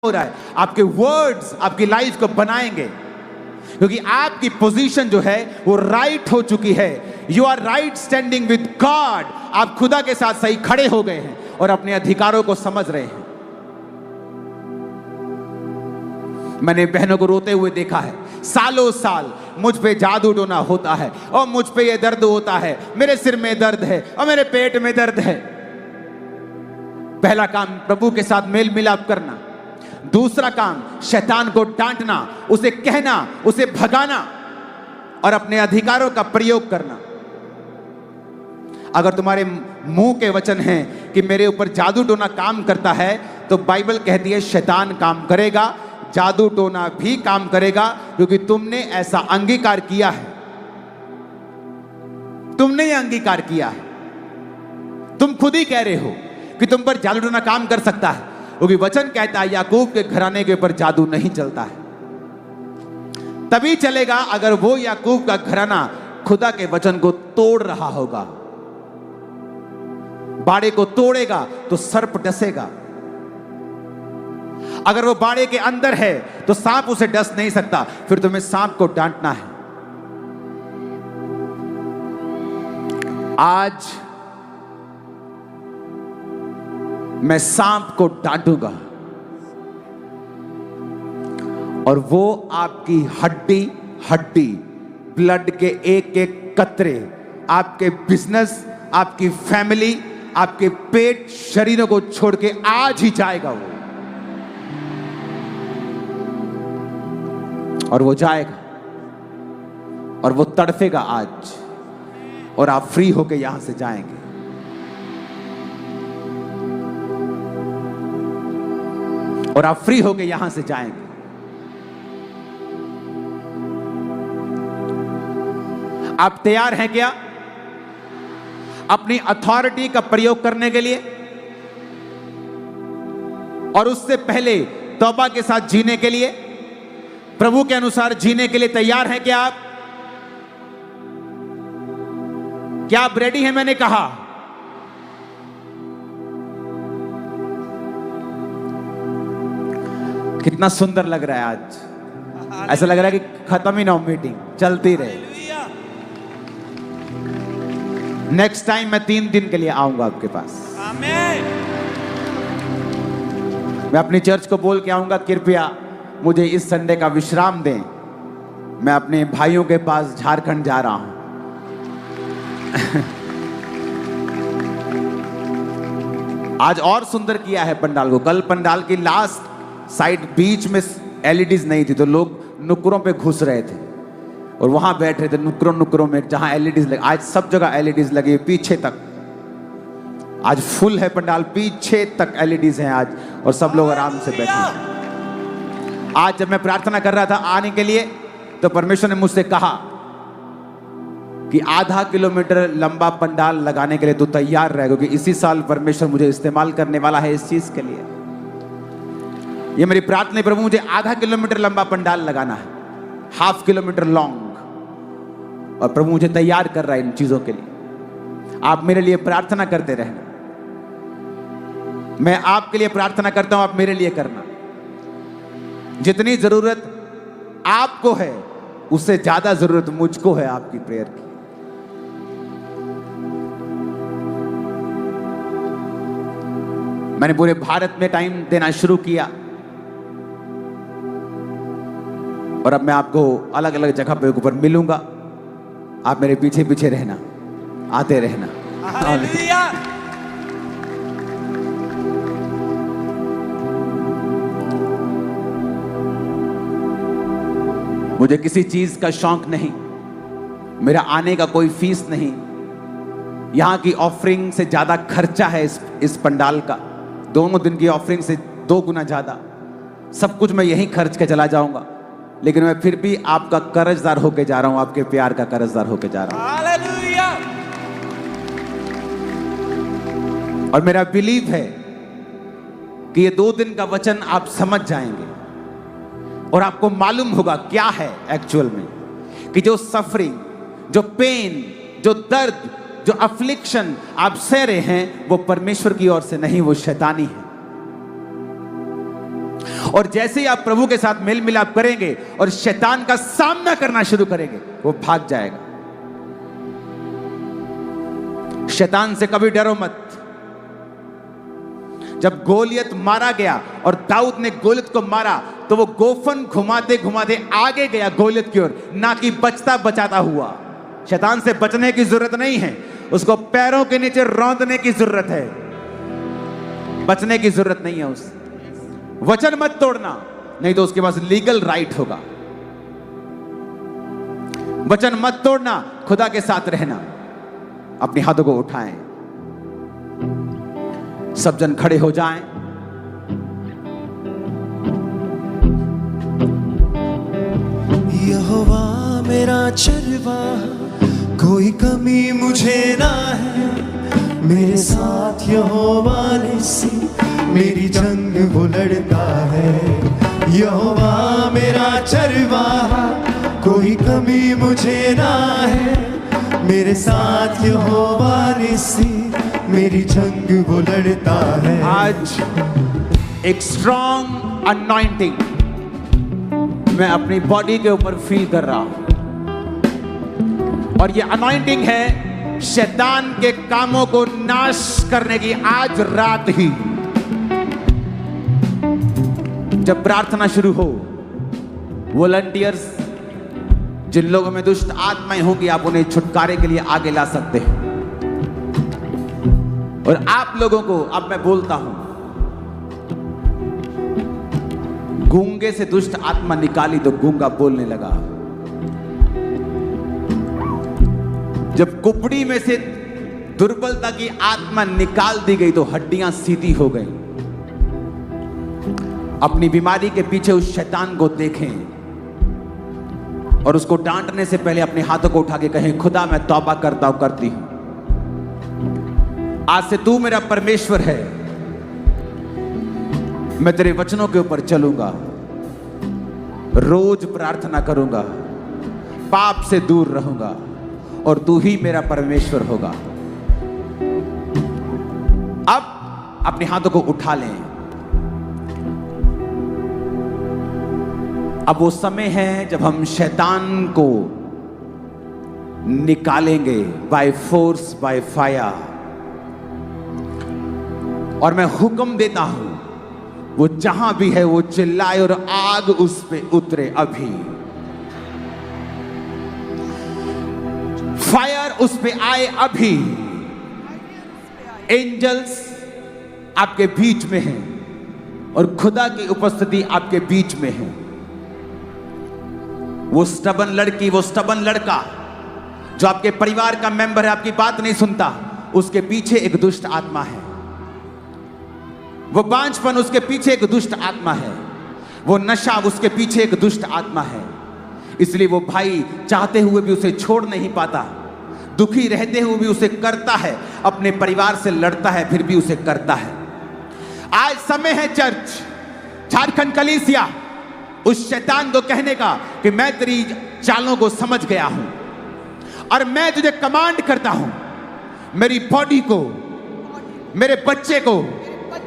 हो रहा है, आपके वर्ड्स आपकी लाइफ को बनाएंगे, क्योंकि आपकी पोजीशन जो है वो राइट हो चुकी है। You are right standing with God. आप खुदा के साथ सही खड़े हो गए हैं और अपने अधिकारों को समझ रहे हैं। मैंने बहनों को रोते हुए देखा है, सालों साल मुझ पे जादू टोना होता है और मुझ पे ये दर्द होता है, मेरे सिर में दर्द है और मेरे पेट में दर्द है। पहला काम प्रभु के साथ मेल मिलाप करना, दूसरा काम शैतान को डांटना, उसे कहना, उसे भगाना और अपने अधिकारों का प्रयोग करना। अगर तुम्हारे मुंह के वचन हैं कि मेरे ऊपर जादू टोना काम करता है, तो बाइबल कहती है शैतान काम करेगा, जादू टोना भी काम करेगा, क्योंकि तुमने ऐसा अंगीकार किया है। तुमने ये अंगीकार किया है। तुम खुद ही कह रहे हो कि तुम पर जादू टोना काम कर सकता है, क्योंकि वचन कहता है याकूब के घराने के ऊपर जादू नहीं चलता है। तभी चलेगा अगर वो याकूब का घराना खुदा के वचन को तोड़ रहा होगा। बाड़े को तोड़ेगा तो सर्प डसेगा। अगर वो बाड़े के अंदर है तो सांप उसे डस नहीं सकता, फिर तुम्हें सांप को डांटना है। आज मैं सांप को डांटूंगा और वो आपकी हड्डी हड्डी, ब्लड के एक एक कतरे, आपके बिजनेस, आपकी फैमिली, आपके पेट, शरीरों को छोड़ के आज ही जाएगा वो। और वो जाएगा और वो तड़फेगा आज, और आप फ्री होके यहां से जाएंगे। और आप फ्री होके यहां से जाएंगे। आप तैयार हैं क्या अपनी अथॉरिटी का प्रयोग करने के लिए? और उससे पहले तौबा के साथ जीने के लिए, प्रभु के अनुसार जीने के लिए तैयार हैं क्या आप? क्या आप रेडी हैं? मैंने कहा कितना सुंदर लग रहा है आज। ऐसा लग रहा है कि खत्म ही ना हो, मीटिंग चलती रहे। नेक्स्ट टाइम मैं 3 दिन के लिए आऊंगा आपके पास। आमीन। मैं अपनी चर्च को बोल के आऊंगा, कृपया मुझे इस संडे का विश्राम दें, मैं अपने भाइयों के पास झारखंड जा रहा हूं। आज और सुंदर किया है पंडाल को। कल पंडाल की लास्ट साइड बीच में एलईडीज नहीं थी, तो लोग नुक्करों पे घुस रहे थे और वहां बैठ रहे थे नुक्करों में जहां एलईडीज लगे। आज सब जगह एलईडीज लगी, पीछे तक आज फुल है पंडाल, पीछे तक एलईडीज हैं आज, और सब लोग आराम से बैठे हैं। आज जब मैं प्रार्थना कर रहा था आने के लिए, तो परमेश्वर ने मुझसे कहा कि आधा किलोमीटर लंबा पंडाल लगाने के लिए तू तैयार रहे, क्योंकि इसी साल परमेश्वर मुझे इस्तेमाल करने वाला है इस चीज के लिए। ये मेरी प्रार्थना, प्रभु मुझे आधा किलोमीटर लंबा पंडाल लगाना है, 1/2 किलोमीटर लॉन्ग, और प्रभु मुझे तैयार कर रहा है इन चीजों के लिए। आप मेरे लिए प्रार्थना करते रहना, मैं आपके लिए प्रार्थना करता हूं, आप मेरे लिए करना। जितनी जरूरत आपको है उससे ज्यादा जरूरत मुझको है आपकी प्रेयर की। मैंने पूरे भारत में टाइम देना शुरू किया, और अब मैं आपको अलग अलग जगह पे ऊपर मिलूंगा। आप मेरे पीछे पीछे रहना, आते रहना। मुझे किसी चीज का शौक नहीं, मेरा आने का कोई फीस नहीं। यहां की ऑफरिंग से ज्यादा खर्चा है इस पंडाल का, दोनों दिन की ऑफरिंग से 2 गुना ज्यादा। सब कुछ मैं यहीं खर्च के चला जाऊंगा, लेकिन मैं फिर भी आपका कर्जदार होके जा रहा हूं, आपके प्यार का कर्जदार होके जा रहा हूं। हालेलुया। और मेरा बिलीव है कि ये 2 दिन का वचन आप समझ जाएंगे और आपको मालूम होगा क्या है एक्चुअल में, कि जो सफरिंग, जो पेन, जो दर्द, जो अफ्लिक्शन आप सह रहे हैं, वो परमेश्वर की ओर से नहीं, वो शैतानी है। और जैसे ही आप प्रभु के साथ मेल मिलाप करेंगे और शैतान का सामना करना शुरू करेंगे, वो भाग जाएगा। शैतान से कभी डरो मत। जब गोलियत मारा गया और दाऊद ने गोलियत को मारा तो वो गोफन घुमाते घुमाते आगे गया गोलियत की ओर, ना कि बचता बचाता हुआ। शैतान से बचने की जरूरत नहीं है, उसको पैरों के नीचे रौंदने की जरूरत है, बचने की जरूरत नहीं है। उस वचन मत तोड़ना, नहीं तो उसके पास लीगल राइट होगा। वचन मत तोड़ना, खुदा के साथ रहना। अपने हाथों को उठाएं, सब जन खड़े हो जाएं। यहोवा मेरा चरवाहा, कोई कमी मुझे ना है। मेरे साथ यहोवा निस्सी, मेरी जंग वो लड़ता है। यहोवा मेरा चरवाहा, कोई कमी मुझे ना है। मेरे साथ यहोवा निस्सी, मेरी जंग वो लड़ता है। आज एक स्ट्रॉन्ग अनॉइंटिंग मैं अपनी बॉडी के ऊपर फील कर रहा हूं, और ये अनॉइंटिंग है शैतान के कामों को नाश करने की। आज रात ही जब प्रार्थना शुरू हो, वॉलंटियर्स जिन लोगों में दुष्ट आत्माएं होंगी, आप उन्हें छुटकारे के लिए आगे ला सकते हैं। और आप लोगों को अब मैं बोलता हूं, गूंगे से दुष्ट आत्मा निकाली तो गूंगा बोलने लगा। जब कुपड़ी में से दुर्बलता की आत्मा निकाल दी गई तो हड्डियां सीधी हो गई। अपनी बीमारी के पीछे उस शैतान को देखें और उसको डांटने से पहले अपने हाथों को उठा के कहें, खुदा मैं तौबा करता हूं, करती हूं। आज से तू मेरा परमेश्वर है, मैं तेरे वचनों के ऊपर चलूंगा, रोज प्रार्थना करूंगा, पाप से दूर रहूंगा और तू ही मेरा परमेश्वर होगा। अब अपने हाथों को उठा लें। अब वो समय है जब हम शैतान को निकालेंगे बाय फोर्स बाय फायर। और मैं हुक्म देता हूं, वो जहां भी है वो चिल्लाए और आग उस पे उतरे। अभी फायर उस पे आए। अभी एंजल्स आपके बीच में हैं और खुदा की उपस्थिति आपके बीच में है। वो स्टबन लड़की, वो स्टबन लड़का जो आपके परिवार का मेंबर है, आपकी बात नहीं सुनता, उसके पीछे एक दुष्ट आत्मा है। वो बांझपन, उसके पीछे एक दुष्ट आत्मा है। वो नशा, उसके पीछे एक दुष्ट आत्मा है। इसलिए वो भाई चाहते हुए भी उसे छोड़ नहीं पाता, दुखी रहते हुए भी उसे करता है, अपने परिवार से लड़ता है फिर भी उसे करता है। आज समय है चर्च, झारखंड कलीसिया, उस शैतान को कहने का कि मैं तेरी चालों को समझ गया हूं और मैं तुझे कमांड करता हूं, मेरी बॉडी को, मेरे बच्चे को,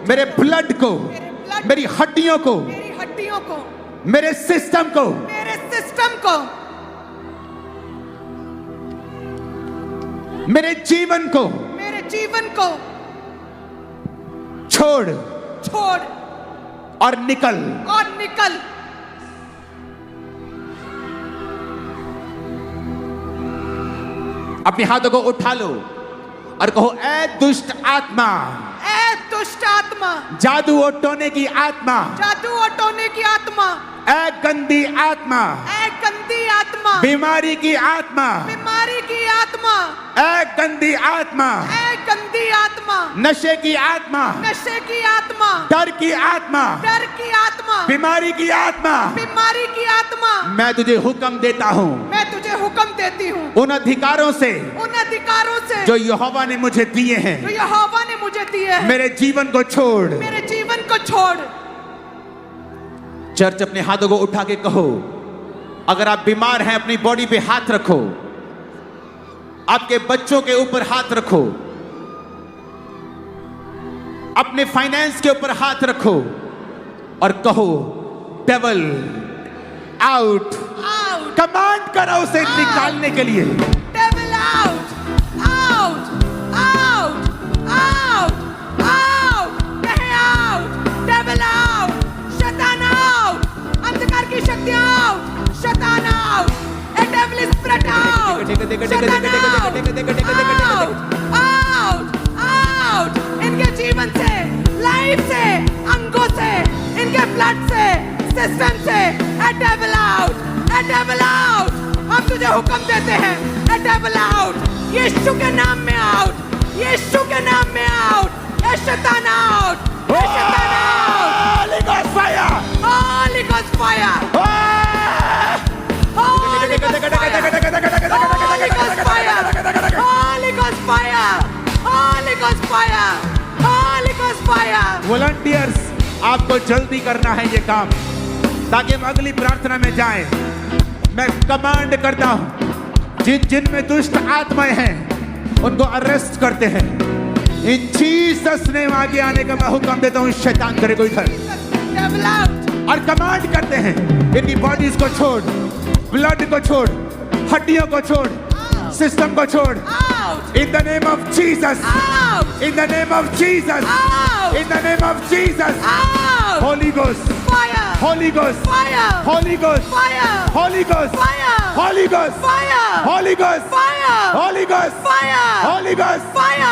मेरे ब्लड को, मेरी हड्डियों को, मेरे सिस्टम को, मेरे जीवन को छोड़ और निकल। अपने हाथों को उठा लो और कहो, ऐ दुष्ट आत्मा, जादू और टोने की आत्मा, ऐ गंदी आत्मा, बीमारी की आत्मा, ऐ गंदी आत्मा, नशे की आत्मा, डर की आत्मा, बीमारी की आत्मा, मैं तुझे हुक्म देता हूँ, उन अधिकारों से जो यहोवा ने मुझे दिए हैं, मेरे जीवन को छोड़। चर्च अपने हाथों को उठा के कहो, अगर आप बीमार हैं अपनी बॉडी पे हाथ रखो, आपके बच्चों के ऊपर हाथ रखो, अपने फाइनेंस के ऊपर हाथ रखो, और कहो डेविल आउट। Out! कमांड करो उसे निकालने के लिए। Devil out! Out! Out! Out! Out! कहे out! Devil out! शैतान out! अंधकार की शक्ति out! शैतान out! A devil spirit out! शैतान out! Out! Out! इनके जीवन से, लाइफ से, अंगों से, इनके ब्लड से, सिस्टम से, a devil out! A devil out! हम तुझे हुक्म देते हैं, a devil out! यीशु के नाम में out! यीशु के नाम में out! ए शैतान out! ए शैतान out! Holy Ghost fire! Holy Ghost fire! Holy Ghost fire! Holy Ghost fire! Holy Ghost fire! Holy Ghost fire! Holy Ghost fire! Volunteers, आपको जल्दी करना है ये काम ताकि हम अगली प्रार्थना में जाएं। मैं कमांड करता हूं, जिन में दुष्ट आत्माएं हैं उनको अरेस्ट करते हैं। इन जीसस ने आगे आने का मैं हुक्म देता हूं, शैतान तेरे को इधर। Devil out! और कमांड करते हैं, इनकी बॉडीज को छोड़, ब्लड को छोड़, हड्डियों को छोड़, सिस्टम को छोड़। Out! In the name of Jesus, Out! In the name of Jesus, Out! In the name of Jesus. Out! Holi ghost, Fire! Holi ghost, Fire! Holi ghost, Fire! Holi ghost, Fire! Holi ghost, Fire! Holi ghost, Fire! Holi ghost, Fire! Holi ghost. Fire!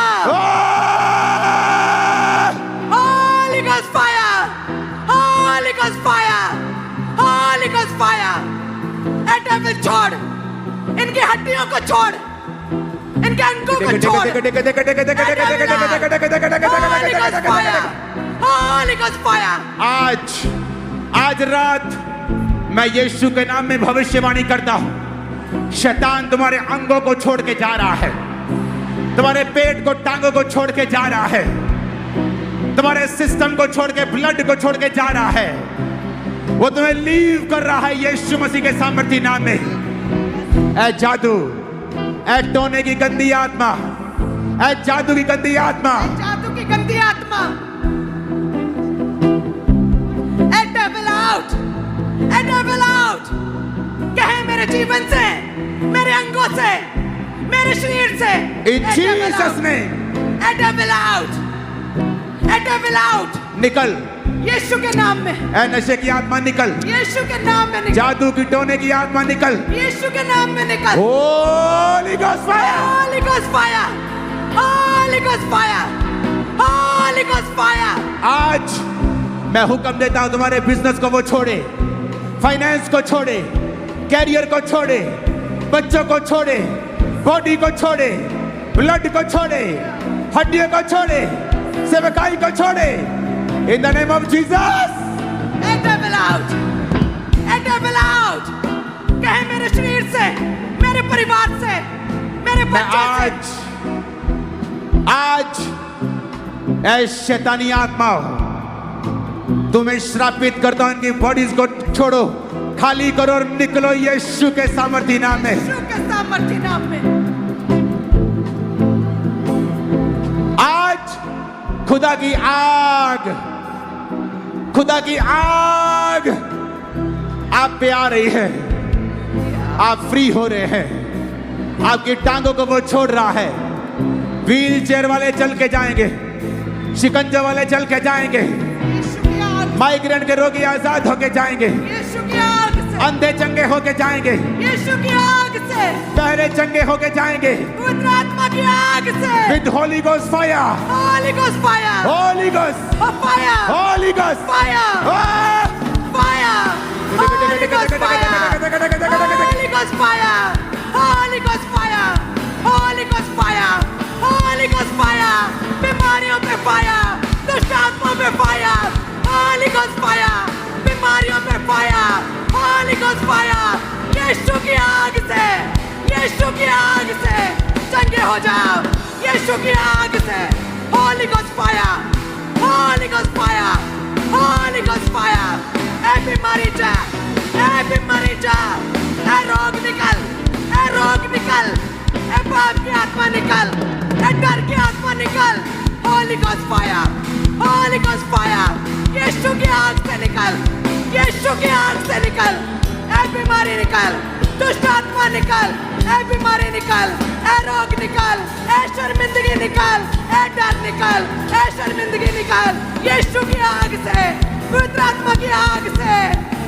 Holy Ghost fire! Holy Ghost fire! Holy Ghost fire! A devil छोड़, इनकी हड्डियों को छोड़, इनके अंगों को छोड़। Holy Ghost fire! Holy Ghost fire! आज रात मैं यीशु के नाम में भविष्यवाणी करता हूं, शैतान तुम्हारे अंगों को छोड़ के जा रहा है, तुम्हारे पेट को, टांगों को छोड़ के जा रहा है, तुम्हारे सिस्टम को छोड़ के, ब्लड को छोड़ के जा रहा है। वो तुम्हें लीव कर रहा है यीशु मसीह के सामर्थ्य नाम में। ऐ जादू, ऐ टोने की गंदी आत्मा, ऐ जादू की गंदी आत्मा, जादू की गंदी आत्मा, ए devil out! ए devil out! कहे मेरे जीवन से, मेरे अंगों से, मेरे शरीर से, इन ए devil जीसस out! ने ए devil out! ए devil out! निकल। यीशु के नाम में, ऐ नशे की आत्मा निकल, यीशु के नाम में निकल, जादू की टोने की आत्मा निकल। यीशु के नाम में निकल। Holi ghost fire! Holy Ghost fire! Holy Ghost fire! Holy Ghost fire! आज मैं हुक्म देता हूं, तुम्हारे बिजनेस को वो छोड़े, फाइनेंस को छोड़े, कैरियर को छोड़े, बच्चों को छोड़े, बॉडी को छोड़े, ब्लड को छोड़े, हड्डियों को छोड़े, सेवकाई को छोड़े। In the name of Jesus. A devil out! A devil out! कहे मेरे शरीर से, मेरे परिवार से, मेरे मैं बच्चों से, आज ऐ शैतानी आत्मा, तुम्हें श्रापित करता हूं, इनकी बॉडीज को छोड़ो, खाली करो और निकलो यीशु के सामर्थ्य नाम में। यीशु के सामर्थ्य नाम में। आज खुदा की आग, खुदा की आग आप पे आ रही है, आप फ्री हो रहे हैं, आपकी टांगों को वो छोड़ रहा है। व्हील चेयर वाले चल के जाएंगे, शिकंजे वाले चल के जाएंगे, यीशु की आग, माइग्रेन के रोगी आजाद होके जाएंगे, यीशु की आग से, अंधे चंगे होके जाएंगे, यीशु की आग से, बहरे चंगे होके जाएंगे। पवित्र आत्मा की आग से। With Holi ghost fire, Holy Ghost fire! Holi ghost, Oh, fire! Holi ghost Fire! Fire! Holy Ghost fire! Holy Ghost fire! Holy Ghost fire! Holy Ghost fire! Holy Ghost fire! बीमारियों पे fire! दुष्ट आत्माओं पे fire! Holy Ghost fire! बीमारियों पे fire! Holy Ghost fire! यीशु की आग से, यीशु की आग से चंगे हो जाओ, यीशु की आग से। Holy Ghost fire! Holy Ghost fire! Holy Ghost fire! ए बीमारी जा, ए बीमारी जा, ए रोग निकल, ए रोग निकल, ए पाप की आत्मा निकल, ए डर की आत्मा निकल। Holy Ghost fire! Holy Ghost fire! यीशु की आग से निकल, यीशु की आग से निकल, ए बीमारी निकल, दुष्ट आत्मा निकल, ए बीमारी निकल, ए रोग निकल, ए शर्मिंदगी निकल, ए डर निकल, ए शर्मिंदगी निकल, यीशु की आग से, पवित्र आत्मा की आग से,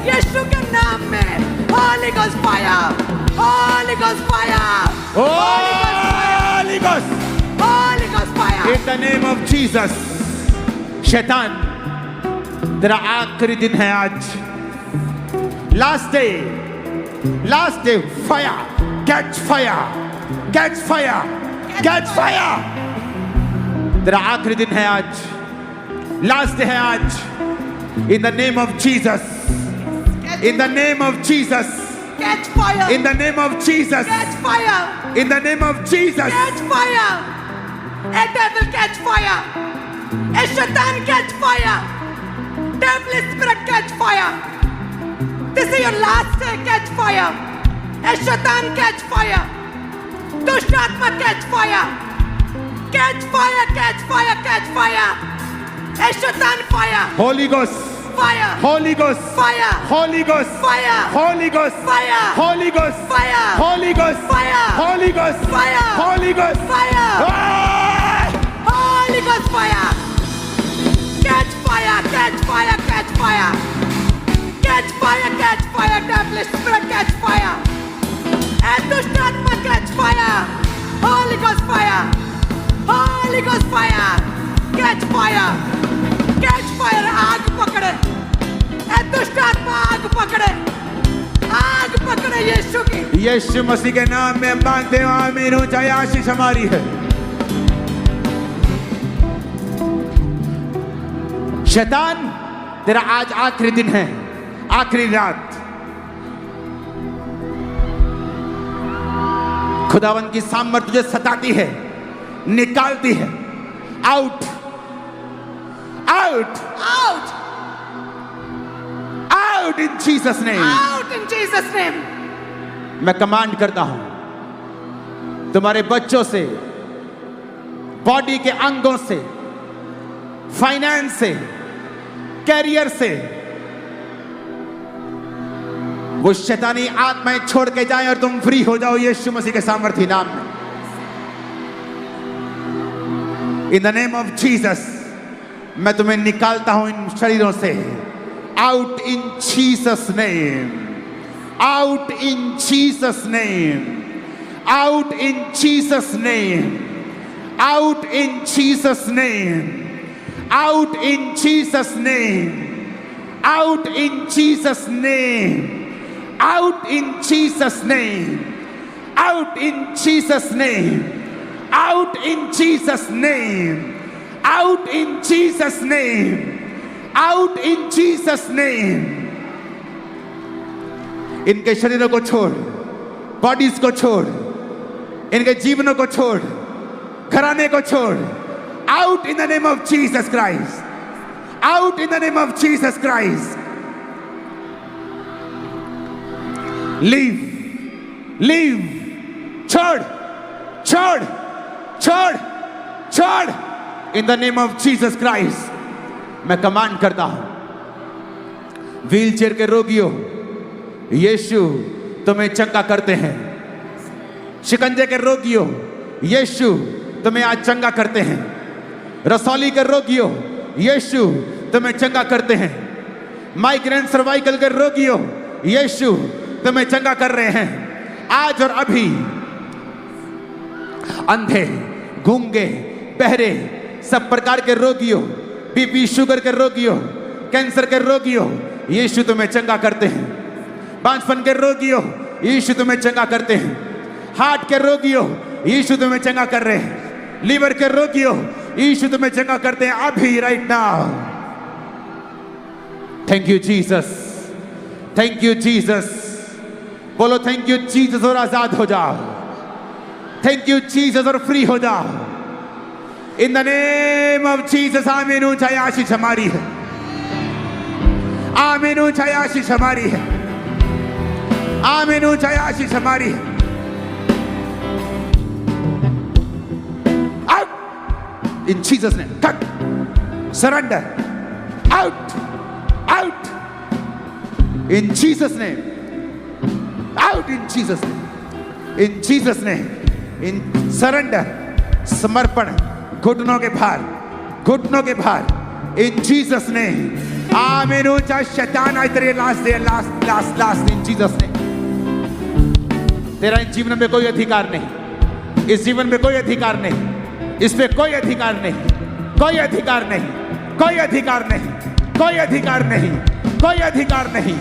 यीशु के नाम में Holi ghost fire, Holi ghost fire, Holy Ghost. Holi ghost fire. In the name of Jesus. शैतान, तेरा आखिरी दिन है आज। Last day, fire, catch fire, catch fire, catch fire. तेरा आखिरी दिन है आज। Last day है आज। In the name of Jesus. In the name of Jesus. Catch fire, In the name of Jesus. catch fire, In the name of Jesus. catch fire, a devil catch fire, a shaitan catch fire, devil spirit catch fire. This is your last day, catch fire, a shaitan catch fire, dushta atma catch fire, catch fire, catch fire, catch fire, a shaitan fire, Holy Ghost. fire, Holy Ghost. fire, Holy Ghost. fire, Holy Ghost. fire, Holy Ghost. fire, Holy Ghost. fire, Holy Ghost. fire, Holy Ghost. fire. Ah! Holy Ghost fire! Catch fire! Catch fire! Catch fire! Catch fire! Catch fire! Devilish spirit catch fire! And Dushtatma catch fire! Holy Ghost fire! Holy Ghost fire! Catch fire! Catch fire! आग पकड़े! And Dushtatma आग पकड़े! आग पकड़े यीशु की! यीशु मसीह के नाम में मांगते हो आमीन। ऊंचाई आशीष हमारी है। शैतान, तेरा आज आखिरी दिन है, आखिरी रात। खुदावन की सामर्थ तुझे सताती है, निकालती है। Out, out, Out! Out in Jesus name. Out in Jesus' name! मैं कमांड करता हूं तुम्हारे बच्चों से, बॉडी के अंगों से, फाइनेंस से, कैरियर से वो शैतानी आत्माएं छोड़ के जाएं और तुम फ्री हो जाओ यीशु मसीह के सामर्थी नाम में। In the name of Jesus मैं तुम्हें निकालता हूं इन शरीरों से। Out in Jesus name, out in Jesus name, out in Jesus name, out in Jesus name, out in Jesus name, out in Jesus name, out in Jesus name, out in Jesus name, out in Jesus name, out in Jesus name, out in Jesus name। इनके शरीरों को छोड़, bodies को छोड़, इनके जीवनों को छोड़, घराने को छोड़। Out in the name of Jesus Christ. Out in the name of Jesus Christ. Leave. Leave. छोड़. छोड़. छोड़. छोड़. In the name of Jesus Christ. मैं कमांड करता हूं व्हीलचेयर के रोगियों, यीशु तुम्हें चंगा करते हैं। शिकंजे के रोगियों, यीशु तुम्हें आज चंगा करते हैं। रसौली के रोगियों, यीशु तुम्हें चंगा करते हैं। माइग्रेन सर्वाइकल के रोगियों, यीशु तुम्हें चंगा कर रहे हैं आज और अभी। अंधे, गूंगे, बहरे, सब प्रकार के रोगियों, बीपी शुगर के रोगियों, कैंसर के रोगियों, यीशु तुम्हें चंगा करते हैं। बांझपन के रोगियों, यीशु तुम्हें चंगा करते हैं। हार्ट के रोगियों, यीशु तुम्हें चंगा कर रहे हैं। लीवर के रोगियों, यीशु तुम्हें चंगा करते हैं अभी, right now. Thank you Jesus, thank you Jesus. बोलो थैंक यू जीसस और आजाद हो जाओ। थैंक यू जीसस और फ्री हो जाओ। In the name of Jesus. आमीन। ऊंचाई आशीष हमारी है। आमीन। ऊंचाई आशीष हमारी है। आमीन। ऊंचाई आशीष हमारी है। In Jesus name, cut, surrender, Out! Out! In Jesus' name. Out in Jesus' name. In Jesus' name. In surrender. समर्पण. घुटनों के भार. घुटनों के भार. In Jesus' name. आमीन. ऊंचा शैतान आज तेरे last in Jesus' name. तेरा इस जीवन में कोई अधिकार नहीं. इस जीवन में कोई अधिकार नहीं. इस पे कोई अधिकार नहीं. कोई अधिकार नहीं. कोई अधिकार नहीं. कोई अधिकार नहीं. कोई अधिकार नहीं.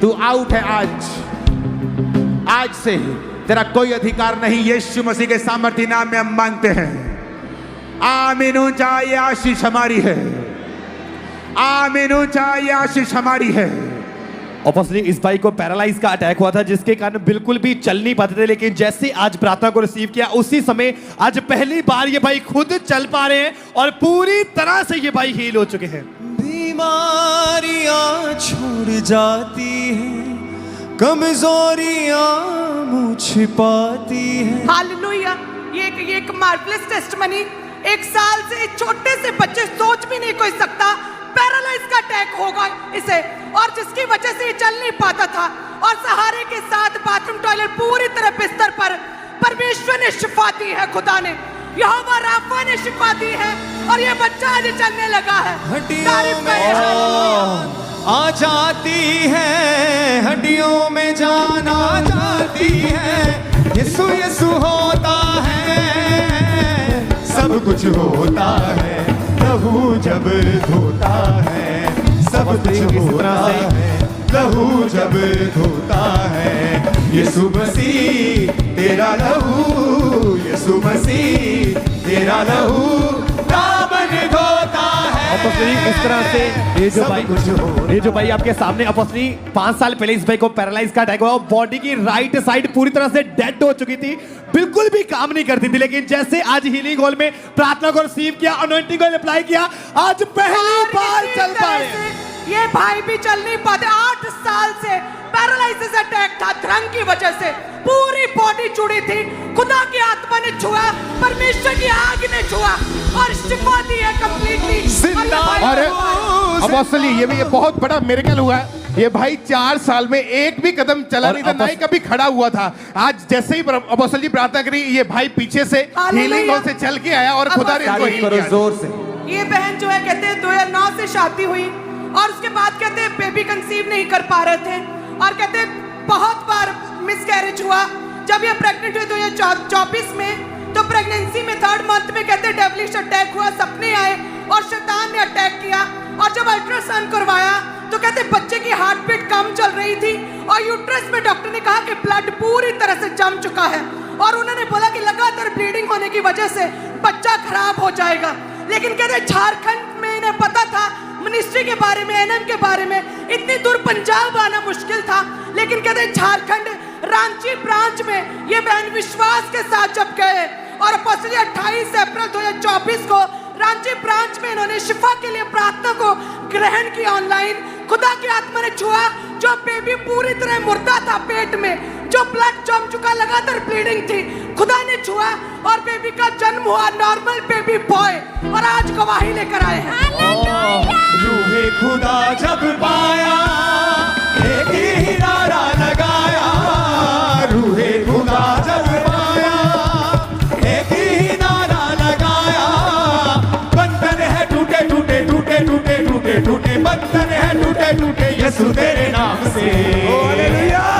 तू आउट है आज से तेरा कोई अधिकार नहीं. यीशु मसीह के सामर्थ्य नाम में हम मांगते हैं. आमीन. ऊंचा ये आशीष हमारी है. आमीन. ऊंचा ये आशीष हमारी है. ऑपोजिटली इस भाई को पैरालाइज का अटैक हुआ था जिसके कारण बिल्कुल भी चल नहीं पाते थे, लेकिन जैसे आज प्रार्थना को रिसीव किया उसी समय आज पहली बार ये भाई खुद चल पा रहे हैं और पूरी तरह से ये भाई हील हो चुके हैं. बीमारियां छोड़ जाती हैं, कमजोरियां मुँह छिपाती हैं. हालेलुया. ये एक मार्वलस टेस्टमनी. 1 साल से एक छोटे से बच्चे सोच भी नहीं कोई सकता पैरालाइज का अटैक होगा इसे, और जिसकी वजह से ये चल नहीं पाता था और सहारे के साथ बाथरूम टॉयलेट पूरी तरह बिस्तर पर परमेश्वर ने शिफा दी है. खुदा ने यहोवा राफा ने शिफा दी है और ये बच्चा आज चलने लगा है. हड्डियों में आ जाती है, हड्डियों में जान आ जाती है. यीशु यीशु होता है, सब कुछ होता है. लहू जब धोता है सब कुछ होता है. लहू जब धोता है यीशु मसीह तेरा लहू. यीशु मसीह तेरा लहू दामन धोता है. ऑपोजिटली इस तरह से ये जो भाई आपके सामने ऑपोजिटली 5 साल पहले इस भाई को पैरालाइज का अटैक हुआ. बॉडी की राइट साइड पूरी तरह से डेड हो चुकी थी, बिल्कुल भी काम नहीं करती थी, लेकिन जैसे आज हीलिंग हॉल में प्रार्थना को रिसीव किया, अनॉइंटिंग को अप्लाई किया, आज पहली बार चल पाए. ये भाई भी चल नहीं पाते. 8 साल से पैरालाइसिस अटैक था ड्रग की वजह से. पूरी बॉडी जुड़ी थी. खुदा की आत्मा ने छुआ, परमेश्वर की आग ने छुआ और शिफा दी है कंप्लीटली. अरे अपोस्टली ये बहुत बड़ा मिरेकल हुआ है. ये भाई 4 साल में एक भी कदम चला नहीं था, ना ही कभी खड़ा हुआ था. आज जैसे ही अपोस्टल जी प्रार्थना करी, ये भाई पीछे से हीलिंग हॉल से चल के आया और खुदा ने इसको हील किया. जोर से. ये बहन जो है कहते हैं 2009 से शादी हुई और उसके बाद कहते हैं बेबी कंसीव नहीं कर पा रहे थे और कहते हैं बहुत बार मिसकैरेज हुआ. जब ये प्रेग्नेंट हुई 2024 में, तो प्रेगनेंसी में 3rd मंथ में कहते हैं डेविलिश अटैक हुआ. सपने आए और शैतान ने अटैक किया. और जब अल्ट्रासाउंड करवाया तो कहते बच्चे की हार्ट बीट कम चल रही थी और यूट्रस में डॉक्टर ने कहा कि ब्लड पूरी तरह से जम चुका है और उन्होंने बोला कि लगातार ब्लीडिंग होने की वजह से बच्चा खराब हो जाएगा. लेकिन कहते झारखंड में इन्हें पता था मिनिस्ट्री के बारे में, एनएम के बारे में. इतनी दूर पंजाब आना मुश्किल था, लेकिन कहते झारखंड रांची ब्रांच में ये बहन विश्वास के साथ जब गए और 28 अप्रैल 2024 को रांची ब्रांच में इन्होंने शिफा के लिए प्रार्थना को ग्रहण किया ऑनलाइन. खुदा की आत्मा ने छुआ. जो बेबी पूरी तरह मुर्दा था पेट में, जो ब्लड जम चुका, लगातार ब्लीडिंग थी, खुदा ने छुआ और बेबी का जन्म हुआ. नॉर्मल बेबी बॉय और आज गवाही लेकर आए हैं. रूहे खुदा जब पाया एक ही नारा लगाया. रूहे खुदा जब पाया एक ही नारा लगाया. बंधन है टूटे टूटे टूटे टूटे टूटे टूटे. बंधन है टूटे टूटे यीशु तेरे नाम से.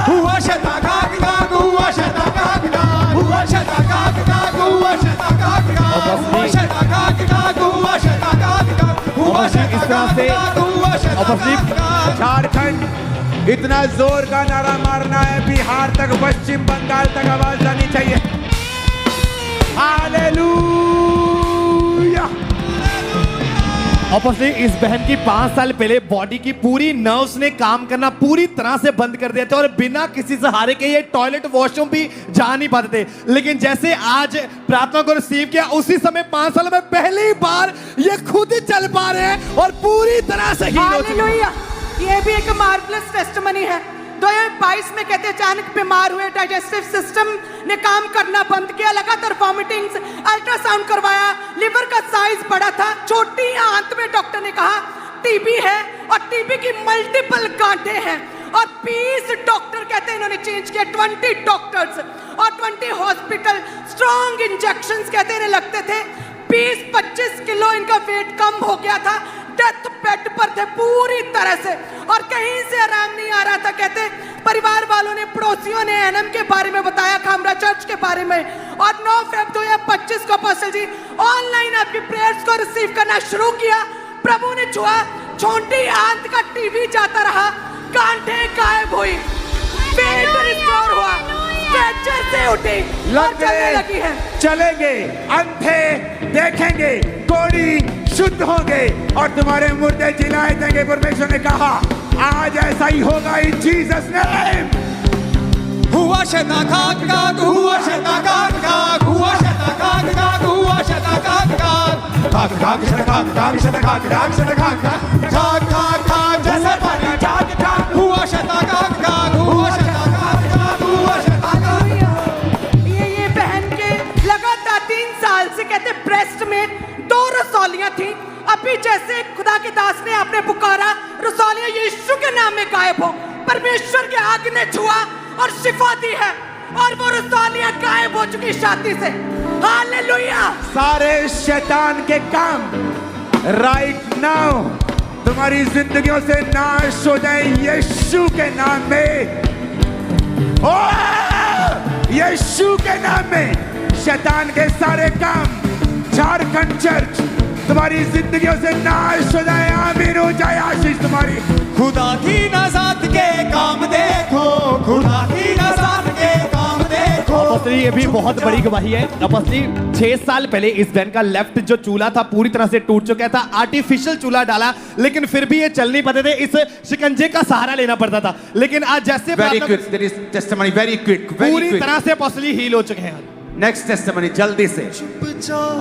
हुआ शता काग काग, हुआ शता काग काग, हुआ शता काग काग, हुआ शता काग काग, हुआ शता काग काग, हुआ शता काग काग, हुआ शता काग काग. झारखंड इतना जोर का नारा मारना है, बिहार तक, पश्चिम बंगाल तक आवाज जानी चाहिए. हालेलुया. ऑपोजिटली इस बहन की 5 साल पहले बॉडी की पूरी नर्व्स ने काम करना पूरी तरह से बंद कर दिया था और बिना किसी सहारे के ये टॉयलेट वॉशरूम भी जा नहीं पाते थे. लेकिन जैसे आज प्रार्थना को रिसीव किया उसी समय 5 साल में पहली बार ये खुद चल पा रहे हैं और पूरी तरह से हील हो चुके हैं. हालेलुया. ये भी एक मार्वलस टेस्टिमनी है. 2022 में कहते अचानक बीमार हुए, डाइजेस्टिव सिस्टम ने काम करना बंद किया, लगातार वॉमिटिंग्स, अल्ट्रासाउंड करवाया, लिवर का साइज बड़ा था, छोटी आंत में डॉक्टर ने कहा टीबी है और टीबी की मल्टीपल गांठें हैं और 20 डॉक्टर कहते हैं इन्होंने चेंज किया, 20 डॉक्टर्स और 20 हॉस्पिटल, स्ट्रॉन्ग इंजेक्शंस कहते हैं इन्हें लगते थे, 20-25 किलो इनका वेट कम हो गया था, डेथ बेड पर थे पूरी तरह से और कहीं से आराम नहीं आ रहा था। कहते परिवार वालों ने, पड़ोसियों ने एनएम के बारे में बताया, खामरा चर्च के बारे में, और 9 फेब 2025 को अपोस्टल जी ऑनलाइन आपकी प्रेयर्स को रिसीव करना शुरू किया। प्रभु ने छुआ, छोटी आंत का टीवी जाता रहा, गांठें गायब हुई, पेट रिस्टोर हुआ, स्ट्रेचर से उठी और चलने लगी है। चलेंगे, अंधे देखेंगे, कोढ़ी शुद्ध होंगे और तुम्हारे मुर्दे जिलाए देंगे। परमेश्वर ने कहा आज ऐसा ही होगा इन जीसस नेम। हुआ शता खाक खाक, हुआ शता खाक खाक, हुआ शता खाक खाक, हुआ शता खाक खाक, खाक खाक शता खाक खाक, शता खाक खाक, शता खाक खाक, खाक खाक खाक जैसे पानी खाक खाक, हुआ शता खाक खाक, हुआ शता खाक खाक, हुआ शता खाक। ये बहन के लगातार 3 साल से कहते ब्रेस्ट में 2 रसौलियां थी। अभी जैसे खुदा के दास ने आपने पुकारा, रसौलियां यीशु के नाम में गायब हो, परमेश्वर के आग ने छुआ और शिफा दी है और वो रसौलियां गायब हो चुकी छाती से। हालेलुया। सारे शैतान के काम राइट नाउ तुम्हारी जिंदगियों से नाश हो जाए यीशु के नाम में। ओ यीशु के नाम में शैतान के सारे काम, झारखंड चर्च तुम्हारी जिंदगियों से नाश हो जाए। आमीन हो जाए आशीष तुम्हारी। खुदा की नज़ात के काम देखो, खुदा की नज़ात के काम देखो। अपोस्टली ये भी बहुत बड़ी गवाही है। अपोस्टली 6 साल पहले इस बहन का लेफ्ट जो चूल्हा था पूरी तरह से टूट चुका था, आर्टिफिशियल चूल्हा डाला, लेकिन फिर भी ये चल नहीं पाते थे, इस शिकंजे का सहारा लेना पड़ता था। लेकिन आज जैसे very quick, there is testimony, very quick, पूरी तरह से अपोस्टली हील हो चुके हैं। नेक्स्ट टेस्टिमनी जल्दी से।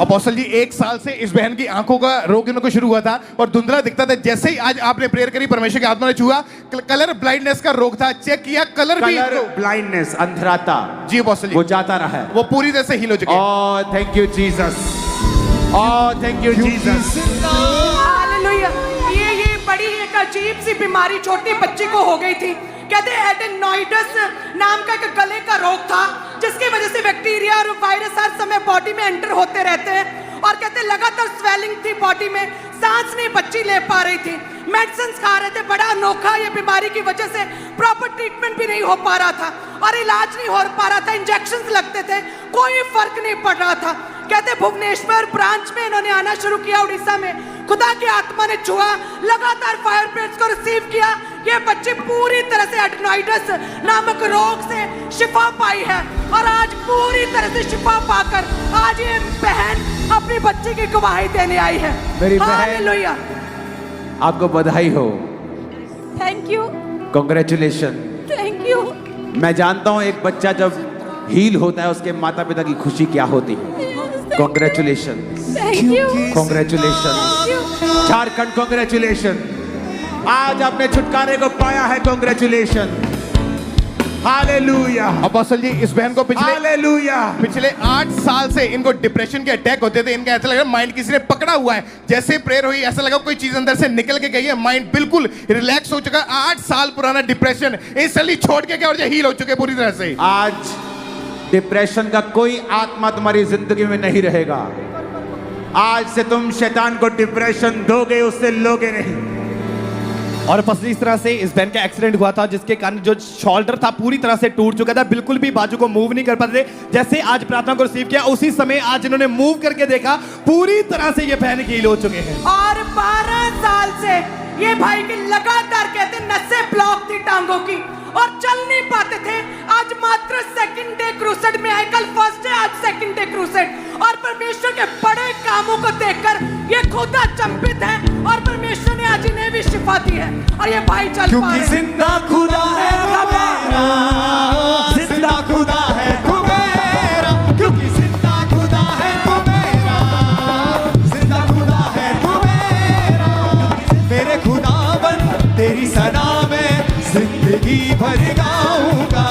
अपोस्टल जी 1 साल से इस बहन की आंखों का रोग इनको शुरू हुआ था और धुंधला दिखता था। जैसे ही आज आपने प्रेयर करी, परमेश्वर की आत्मा ने छुआ, कलर ब्लाइंडनेस का रोग था, चेक किया, कलर भी ब्लाइंडनेस, अंधराता जी अपोस्टल जी वो जाता रहा है, वो पूरी तरह से हील हो चुके हैं। Oh thank you Jesus, oh thank you Jesus. Hallelujah. ये बड़ी एक अजीब सी बीमारी छोटी बच्ची को हो गई थी। कहते एडेनोइडस नाम का एक गले का रोग था, जिसकी वजह से बैक्टीरिया और वायरस हर समय बॉडी में एंटर होते रहते हैं और कहते लगातार स्वेलिंग थी बॉडी में, सांस नहीं बच्ची ले पा रही थी, मेडिसिन खा रहे थे। बड़ा अनोखा, ये बीमारी की वजह से प्रॉपर ट्रीटमेंट भी नहीं हो पा रहा था और इलाज नहीं हो पा रहा था, इंजेक्शंस लगते थे, कोई फर्क नहीं पड़ रहा था। कहते भुवनेश्वर ब्रांच में इन्होंने आना शुरू किया, उड़ीसा में। खुदा की आत्मा ने छुआ, लगातार फायर प्रेयर्स को रिसीव किया। ये बच्चे पूरी तरह से एडेनोइडस नामक रोग से शिफा पाई है और आज पूरी तरह से शिफा पाकर आज ये बहन अपनी बच्ची की गवाही देने आई है। मेरी बहन, हालेलुया। आपको बधाई हो, thank you, congratulation. Thank you. मैं जानता हूं एक बच्चा जब हील होता है उसके माता पिता की खुशी क्या होती है। Congratulation, thank you, congratulation Jharkhand, congratulation. आज आपने छुटकारे को पाया है, कांग्रेचुलेशन, हालेलुया। अपोस्टल जी इस बहन को हालेलुया। पिछले 8 साल से इनको डिप्रेशन के अटैक होते थे। इनका ऐसा लगा माइंड किसी ने पकड़ा हुआ है। जैसे प्रेयर हुई ऐसा लगा कोई चीज अंदर से निकल के गई है, माइंड बिल्कुल रिलैक्स हो चुका। 8 साल पुराना डिप्रेशन इंस्टेंटली छोड़ के क्या और हील हो चुके पूरी तरह से। आज डिप्रेशन का कोई आत्मा तुम्हारी जिंदगी में नहीं रहेगा। आज से तुम शैतान को डिप्रेशन दोगे, उससे लोगे नहीं। और फसली इस तरह से इस बहन का एक्सीडेंट हुआ था जिसके कारण जो शोल्डर था पूरी तरह से टूट चुका था, बिल्कुल भी बाजू को मूव नहीं कर पाते थे। जैसे आज प्रार्थना को रिसीव किया उसी समय आज इन्होंने मूव करके देखा, पूरी तरह से ये बहन हील हो चुके हैं। और 12 साल से ये भाई की लगातार कहते नसें ब्लॉक थी टांगों की और चल नहीं पाते थे। आज मात्र सेकंड डे क्रूसेड में आए, कल फर्स्ट है, आज सेकंड डे क्रूसेड। और परमेश्वर के बड़े कामों को देखकर ये खुद अचंभित है और परमेश्वर ने आज इन्हें भी शिफा दी है और ये भाई चल पा रहे क्योंकि हैं। जिंदा खुदा है मेरा, जिंदा खुदा है मेरा, क्योंकि जिंदा खुदा है मेरा, जिंदा खुदा है मेरा। मेरे खुदावन तेरी सना में जिंदगी भर गाऊंगा,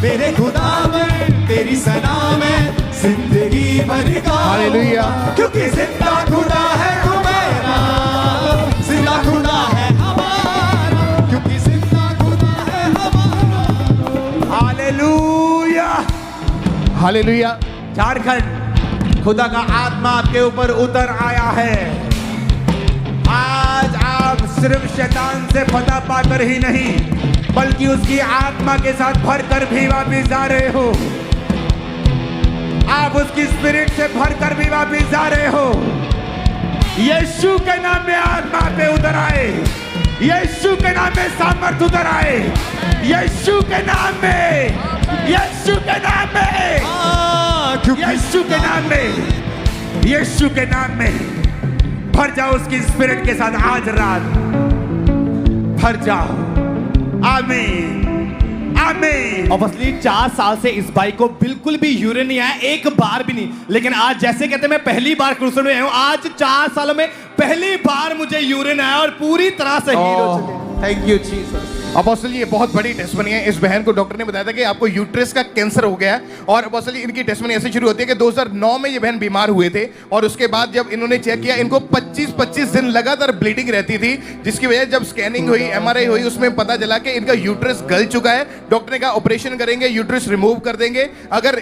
मेरे खुदावन तेरी सना में जिंदगी भर गाऊंगा। हालेलुया। क्योंकि जिंदा खुदा है मेरा, जिंदा खुदा हालेलुया। झारखंड, खुदा का आत्मा आपके ऊपर उतर आया है। आज आप सिर्फ शैतान से फतह पाकर ही नहीं, बल्कि उसकी आत्मा के साथ भरकर भी वापिस जा रहे हो। आप उसकी स्पिरिट से भरकर भी वापिस जा रहे हो। यीशु के नाम में आत्मा पे उतर आए, यीशु के नाम में सामर्थ उतर आए, यीशु के नाम में, यीशु के नाम में, यीशु के नाम में, यीशु के नाम में भर जाओ उसकी स्पिरिट के साथ। आज रात भर जाओ। आमीन, आमीन। ऑब्वियसली 4 साल से इस भाई को बिल्कुल भी यूरिन नहीं आया, एक बार भी नहीं। लेकिन आज जैसे कहते हैं मैं पहली बार क्रूसेड में आया हूं, आज 4 सालों में पहली बार मुझे यूरिन आया और पूरी तरह से हील हो चुके। Thank you Jesus. अपोस्टल ये बहुत बड़ी टेस्टमनी है। इस बहन को डॉक्टर ने बताया था कि आपको यूट्रस का कैंसर हो गया है। और अपोस्टल इनकी टेस्टमनी ऐसे शुरू होती है कि 2009 में ये बहन बीमार हुए थे और उसके बाद जब इन्होंने चेक किया, इनको 25 दिन लगातार ब्लीडिंग रहती थी, जिसकी वजह जब स्कैनिंग हुई, MRI हुई, उसमें पता चला कि इनका यूट्रस गल चुका है। डॉक्टर ने कहा ऑपरेशन करेंगे, यूट्रस रिमूव कर देंगे, अगर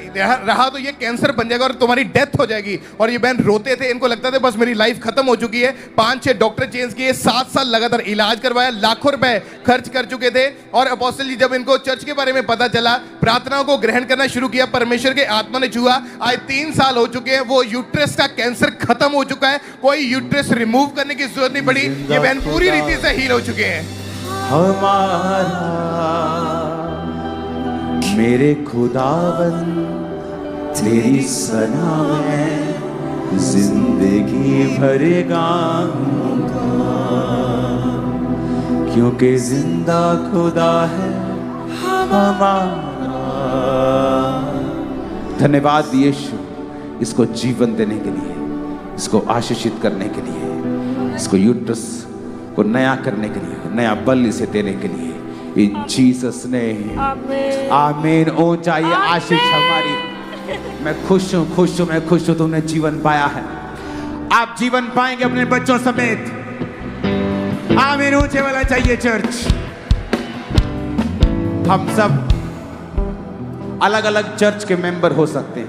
रहा तो ये कैंसर बन जाएगा और तुम्हारी डेथ हो जाएगी। और ये बहन रोते थे, इनको लगता था बस मेरी लाइफ खत्म हो चुकी है। 5-6 डॉक्टर चेंज किए, 7 साल लगातार इलाज करवाया, लाखों रुपए खर्च कर चुके थे। और अपोस्टल जी जब इनको चर्च के बारे में पता चला, प्रार्थनाओं को ग्रहण करना शुरू किया, परमेश्वर के आत्मा ने छुआ। आज 3 साल हो चुके हैं, वो यूट्रस का कैंसर खत्म हो चुका है, कोई यूट्रस रिमूव करने की जरूरत नहीं पड़ी। ये बहन पूरी रीति से हील हो चुके हैं। हमारा मेरे खुदावन तेरी सना में जिंदगी भरेगा, क्योंकि जिंदा खुदा है हमारा। धन्यवाद यीशु, इसको जीवन देने के लिए, इसको आशीषित करने के लिए, इसको यूट्रस को नया करने के लिए, नया बल इसे देने के लिए। इन जीसस ने आमीन। ओ चाहिए आशीष हमारी। मैं खुश हूँ, खुश हूँ, मैं खुश हूँ, तुमने जीवन पाया है। आप जीवन पाएंगे अपने बच्चों समेत। आमीन। ऊंचे वाला चाहिए चर्च। हम सब अलग अलग चर्च के मेंबर हो सकते हैं,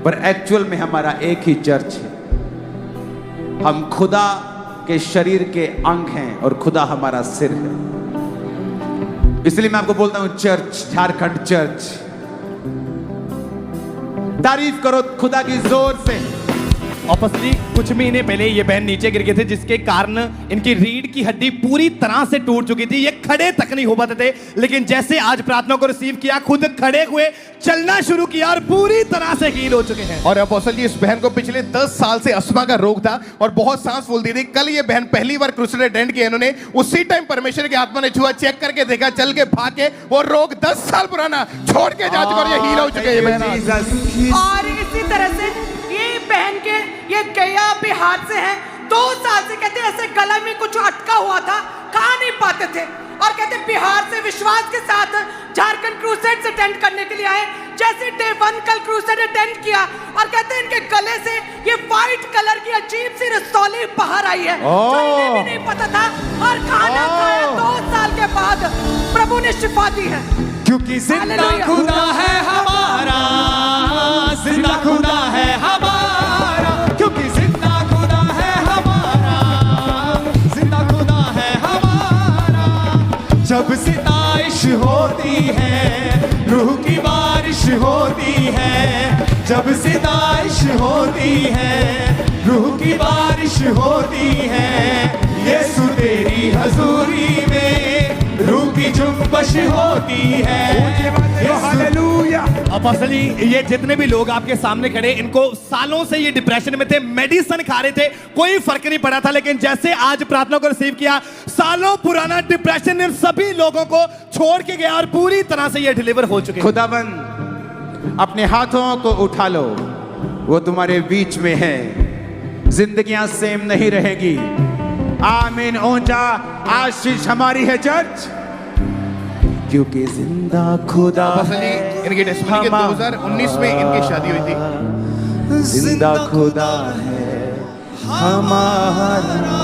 पर एक्चुअल में हमारा एक ही चर्च है। हम खुदा के शरीर के अंग हैं और खुदा हमारा सिर है। इसलिए मैं आपको बोलता हूं चर्च, झारखंड चर्च। तारीफ करो खुदा की जोर से। ऑब्वियसली कुछ महीने पहले ये बहन नीचे गिर गए थे, जिसके कारण इनकी रीढ़ की हड्डी पूरी तरह से टूट चुकी थी। ये खड़े तक नहीं हो पाते थे, लेकिन जैसे आज प्रार्थना को रिसीव किया, खुद खड़े हुए, चलना शुरू किया और पूरी तरह से हील हो चुके हैं। और अपोस्टल जी इस बहन को पिछले 10 साल से अस्थमा का रोग था और बहुत सांस फूलती थी। कल ये बहन पहली बार क्रूसेड अटेंड किया इन्होंने। उसी टाइम परमेश्वर की आत्मा ने छुआ, चेक करके देखा, चल के भाग के वो रोग 10 साल पुराना छोड़ के जा चुका और ये हील हो चुके हैं ये बहन। और इसी तरह से ये बहन के ये गया बिहार से है। 2 साल से कहते ऐसे गला में कुछ अटका हुआ था, खा नहीं पाते थे, और कहते बिहार से विश्वास के साथ झारखंड क्रूसेड अटेंड करने के लिए आए। जैसे डे 1 कल क्रूसेड अटेंड किया और कहते इनके गले से ये व्हाइट कलर की अजीब सी रसौली बाहर आई है, जो इन्हें भी नहीं पता था। और खाना खाया 2 साल के बाद प्रभु ने शिफा दी है, क्योंकि जिंदा खुदा है हमारा, जिंदा खुदा है हमारा, क्योंकि जिंदा खुदा है हमारा, जिंदा खुदा है हमारा। जब सिताइश होती है, रूह की बारिश होती है, जब सिताइश होती है, रूह की बारिश होती है, यीशु तेरी हजूरी में रूह की जुम्बश होती है। हालेलुया। अपोस्टली ये जितने भी लोग आपके सामने खड़े, इनको सालों से ये डिप्रेशन में थे, मेडिसिन खा रहे थे, कोई फर्क नहीं पड़ा था। लेकिन जैसे आज प्रार्थना को रिसीव किया, सालों पुराना डिप्रेशन इन सभी लोगों को छोड़ के गया और पूरी तरह से ये डिलीवर हो चुके हैं। खुदाबंद अपने हाथों को उठा लो, वो तुम्हारे बीच में है। जिंदगियां सेम नहीं रहेगी। आमीन। ऊंचा आशीष हमारी है चर्च, क्योंकि जिंदा खुदा अपोस्टल जी इनकी टेस्टमनी के 2019 में इनकी शादी हुई थी। जिंदा खुदा है हमारा,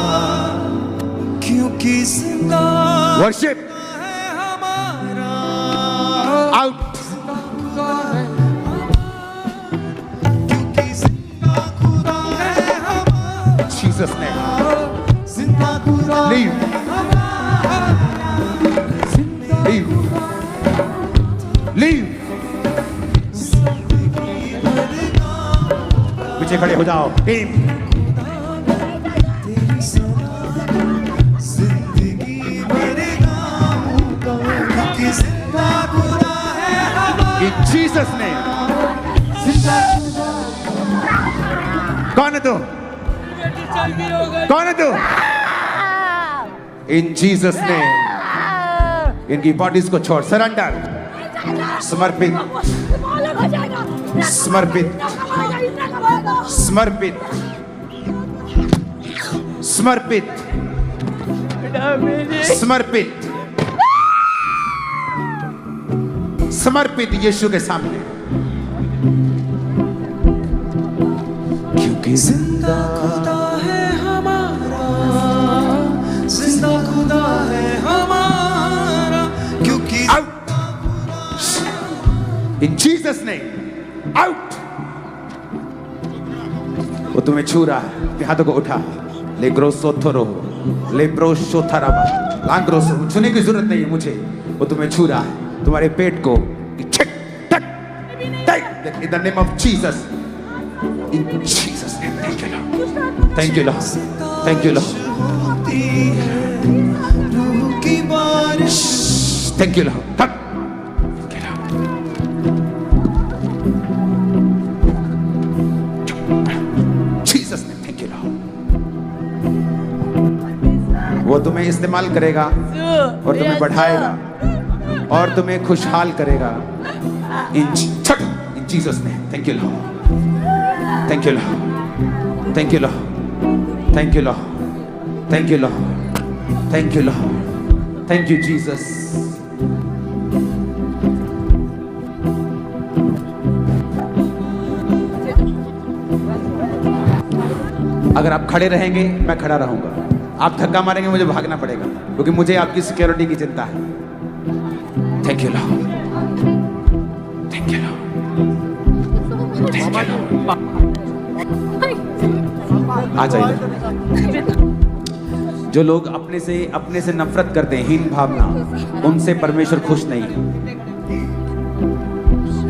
क्योंकि जिंदा वर्शिप है हमारा, आउट। Jesus name. जिंदा खुदा Leave. Leave. Leave. पीछे खड़े हो जाओ टीम. जिंदगी मेरे गाँव कि जिंदा खुदा है हमारा In Jesus name. जिंदा कौन है तू? कौन है तू? In Jesus name. इनकी बॉडीज को छोड़. सरेंडर. समर्पित. समर्पित. समर्पित. समर्पित. समर्पित. समर्पित यीशु के सामने. क्योंकि जिंदा खुदा है हमारा जिंदा खुदा है हमारा क्योंकि out. In Jesus name. Out. वो तुम्हें छू रहा है. अपने हाथों को उठा. ले ग्रोसो थोरो. ले ब्रोशो थराबा. लांग्रोसो. छूने की जरूरत नहीं है मुझे. वो तुम्हें छू रहा है. तुम्हारे पेट को. Check. Tuck. Take. In the name of Jesus. In Jesus name. Thank you Lord. Thank you Lord. Thank you Lord. होती है रूह की बारिश Thank you Lord. Tuck. Thank you Lord. Jesus name. Thank you Lord. वो तुम्हें इस्तेमाल करेगा और तुम्हें बढ़ाएगा और तुम्हें खुशहाल करेगा. In Jesus name. Thank you Lord. Thank you Lord. Thank you Lord. Thank you Lord. Thank you Lord. Thank you Lord. Thank you Jesus. अगर आप खड़े रहेंगे मैं खड़ा रहूंगा. आप धक्का मारेंगे मुझे भागना पड़ेगा क्योंकि मुझे आपकी सिक्योरिटी की चिंता है. Thank you lord. Thank you lord. Thank you lord. आ जाइए. जो लोग अपने से नफरत करते हैं, हीन भावना, उनसे परमेश्वर खुश नहीं है.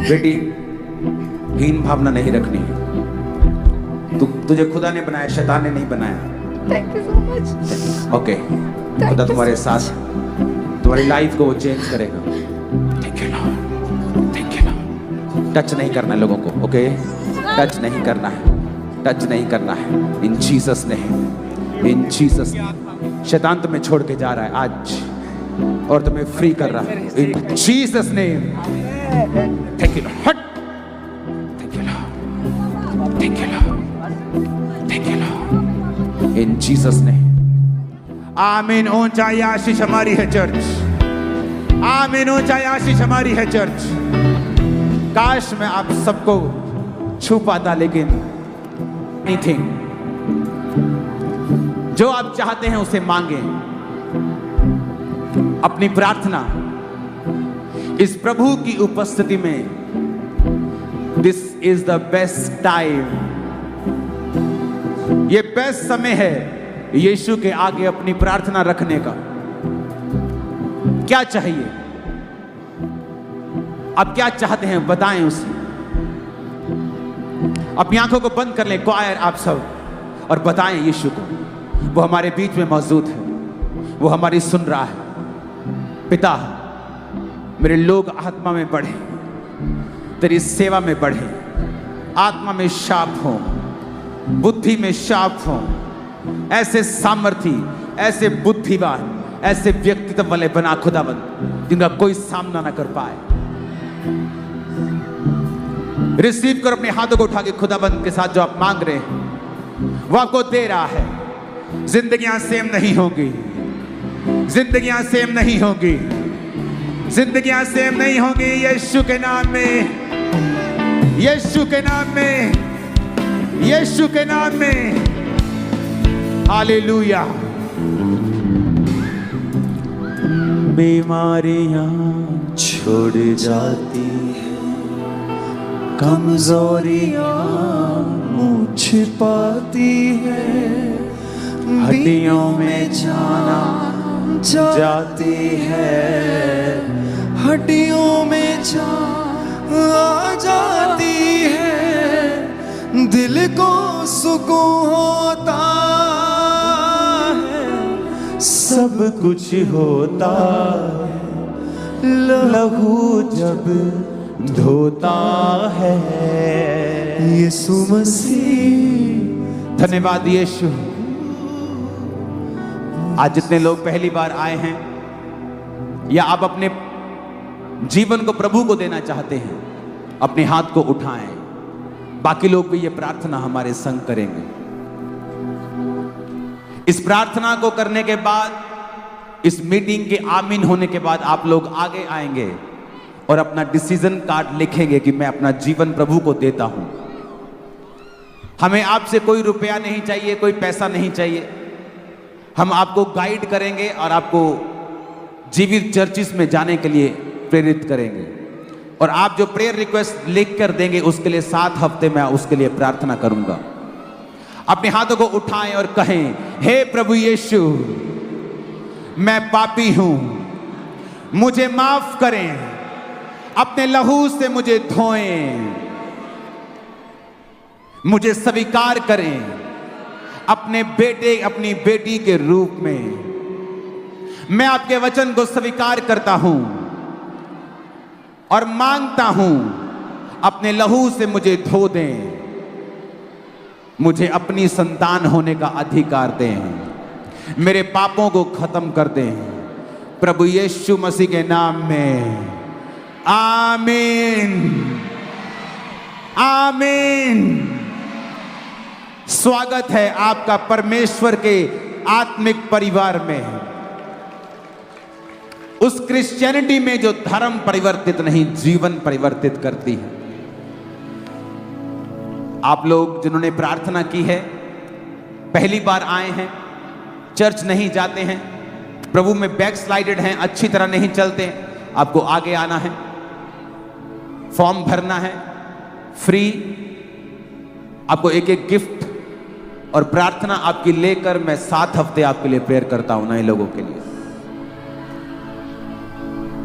बेटी, हीन भावना नहीं रखनी. तुझे खुदा ने बनाया, शैतान ने नहीं बनाया. Thank you so much. Okay. खुदा तुम्हारे साथ, तुम्हारी लाइफ को वो चेंज करेगा. Thank you lord. Thank you Lord. Touch नहीं करना है लोगों को. ओके. टच नहीं करना है. टच नहीं करना है. In Jesus name. In Jesus. शैतान तुम्हें छोड़ के जा रहा है आज और तुम्हें फ्री कर रहा है. In Jesus name. Thank you lord. हट. Thank you lord. Thank you lord. Thank you lord. In Jesus name. आमीन. ऊंचाई आशीष हमारी है चर्च. आमीन. ऊंचाई आशीष हमारी है चर्च. काश मैं आप सबको छू पाता, लेकिन एनीथिंग जो आप चाहते हैं उसे मांगे. अपनी प्रार्थना इस प्रभु की उपस्थिति में. This is the best time. ये बेस्ट समय है यीशु के आगे अपनी प्रार्थना रखने का. क्या चाहिए? आप क्या चाहते हैं बताएं उसे. अपनी आंखों को बंद कर लें क्वायर आप सब और बताएं यीशु को. वो हमारे बीच में मौजूद है. वो हमारी सुन रहा है. पिता, मेरे लोग आत्मा में बढ़े, तेरी सेवा में बढ़े, आत्मा में शाप हो, बुद्धि में शाप हो. ऐसे सामर्थी, ऐसे बुद्धिमान, ऐसे व्यक्तित्व वाले बना खुदाबंद जिनका कोई सामना ना कर पाए. रिसीव कर अपने हाथों को उठा के खुदाबंद के साथ जो आप मांग रहे हैं वो आपको दे रहा है. जिंदगियां सेम नहीं होंगी. जिंदगियां सेम नहीं होंगी. जिंदगियां सेम नहीं होंगी. यीशु के नाम में, यीशु के नाम में, यीशु के नाम में. हालेलुया. बीमारियां छोड़ जाती है, कमजोरियां मुँह छिपाती है, हड्डियों में जाना जाती है, हड्डियों में जान आ जाती है, दिल को सुकून होता है, सब कुछ होता है लहू जब धोता है। यीशु मसीह। धन्यवाद यीशु। आज जितने लोग पहली बार आए हैं या आप अपने जीवन को प्रभु को देना चाहते हैं, अपने हाथ को उठाएं। बाकी लोग भी ये प्रार्थना हमारे संग करेंगे। इस प्रार्थना को करने के बाद, इस मीटिंग के आमीन होने के बाद आप लोग आगे आएंगे और अपना डिसीजन कार्ड लिखेंगे कि मैं अपना जीवन प्रभु को देता हूं। हमें आपसे कोई रुपया नहीं चाहिए, कोई पैसा नहीं चाहिए। हम आपको गाइड करेंगे और आपको जीवित चर्चिस में जाने के लिए प्रेरित करेंगे। और आप जो प्रेयर रिक्वेस्ट लिख कर देंगे उसके लिए 7 हफ्ते में उसके लिए प्रार्थना करूंगा। अपने हाथों को उठाएं और कहें, हे प्रभु यीशु, मैं पापी हूं, मुझे माफ करें, अपने लहू से मुझे धोएं, मुझे स्वीकार करें अपने बेटे अपनी बेटी के रूप में। मैं आपके वचन को स्वीकार करता हूं और मांगता हूं अपने लहू से मुझे धो दें, मुझे अपनी संतान होने का अधिकार दें, मेरे पापों को खत्म कर दें, प्रभु यीशु मसीह के नाम में, आमीन आमीन। स्वागत है आपका परमेश्वर के आत्मिक परिवार में, उस क्रिश्चियनिटी में जो धर्म परिवर्तित नहीं, जीवन परिवर्तित करती है। आप लोग जिन्होंने प्रार्थना की है, पहली बार आए हैं, चर्च नहीं जाते हैं, प्रभु में बैकस्लाइडेड हैं, अच्छी तरह नहीं चलते, आपको आगे आना है, फॉर्म भरना है, फ्री। आपको एक एक गिफ्ट और प्रार्थना आपकी लेकर मैं 7 हफ्ते आपके लिए प्रेयर करता हूं नए लोगों के लिए।